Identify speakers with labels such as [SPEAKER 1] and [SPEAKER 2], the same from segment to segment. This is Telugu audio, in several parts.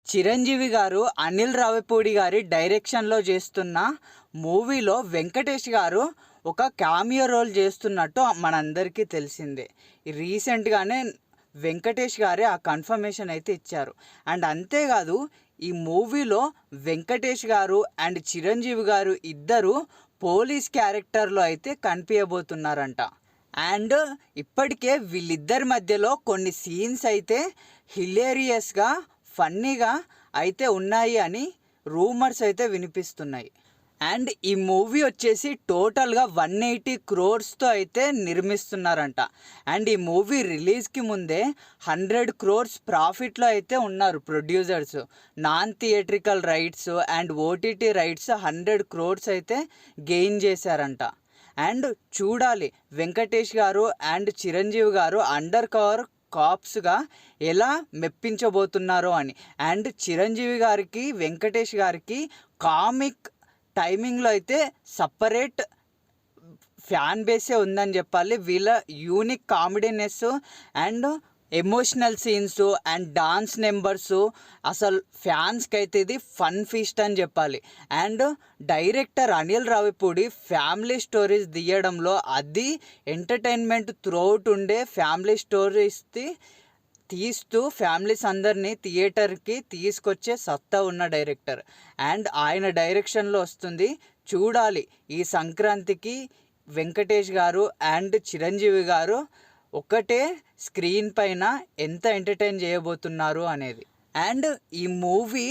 [SPEAKER 1] చిరంజీవి గారు అనిల్ రావిపూడి గారి డైరెక్షన్లో చేస్తున్న మూవీలో వెంకటేష్ గారు ఒక క్యామియో రోల్ చేస్తున్నట్టు మనందరికీ తెలిసిందే. రీసెంట్గానే వెంకటేష్ గారే ఆ కన్ఫర్మేషన్ అయితే ఇచ్చారు. అండ్ అంతేకాదు ఈ మూవీలో వెంకటేష్ గారు అండ్ చిరంజీవి గారు ఇద్దరు పోలీస్ క్యారెక్టర్లో అయితే కనిపించబోతున్నారంట. అండ్ ఇప్పటికే వీళ్ళిద్దరి మధ్యలో కొన్ని సీన్స్ అయితే హిలేరియస్గా ఫన్నీగా అయితే ఉన్నాయి అని రూమర్స్ అయితే వినిపిస్తున్నాయి. అండ్ ఈ మూవీ వచ్చేసి టోటల్గా 180 crores అయితే నిర్మిస్తున్నారంట. అండ్ ఈ మూవీ రిలీజ్కి ముందే 100 crores ప్రాఫిట్లో అయితే ఉన్నారు producers. Non theatrical rights and OTT rights 100 crores అయితే గెయిన్ చేశారంట. అండ్ చూడాలి వెంకటేష్ గారు అండ్ చిరంజీవి గారు అండర్ కవర్ కాప్స్గా ఎలా మెప్పించబోతున్నారో అని. అండ్ చిరంజీవి గారికి వెంకటేష్ గారికి కామిక్ టైమింగ్లో అయితే సపరేట్ ఫ్యాన్ బేసే ఉందని చెప్పాలి. వీళ్ళ యూనిక్ కామెడీనెస్ and emotional scenes and dance numbers అసలు ఫ్యాన్స్కి అయితే ఇది ఫన్ ఫీస్ట్ అని చెప్పాలి. And director Anil Ravipudi family stories తీయడంలో అది ఎంటర్టైన్మెంట్ త్రూఅవుట్ ఉండే ఫ్యామిలీ స్టోరీస్ తీస్తూ ఫ్యామిలీస్ అందరినీ థియేటర్కి తీసుకొచ్చే సత్తా ఉన్న డైరెక్టర్. అండ్ ఆయన డైరెక్షన్లో వస్తుంది. చూడాలి ఈ సంక్రాంతికి వెంకటేష్ గారు అండ్ చిరంజీవి గారు ఒకటే స్క్రీన్ పైన ఎంత ఎంటర్టైన్ చేయబోతున్నారు అనేది. అండ్ ఈ మూవీ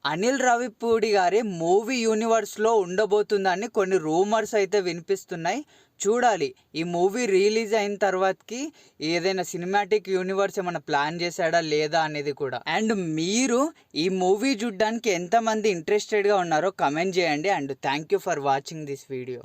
[SPEAKER 1] అనిల్ రావిపూడి గారి మూవీ యూనివర్స్లో ఉండబోతుందని కొన్ని రూమర్స్ అయితే వినిపిస్తున్నాయి. చూడాలి ఈ మూవీ రిలీజ్ అయిన తర్వాతకి ఏదైనా సినిమాటిక్ యూనివర్స్ ఏమైనా ప్లాన్ చేశాడా లేదా అనేది కూడా. అండ్ మీరు ఈ మూవీ చూడడానికి ఎంతమంది ఇంట్రెస్టెడ్గా ఉన్నారో కమెంట్ చేయండి. And thank you for watching this video.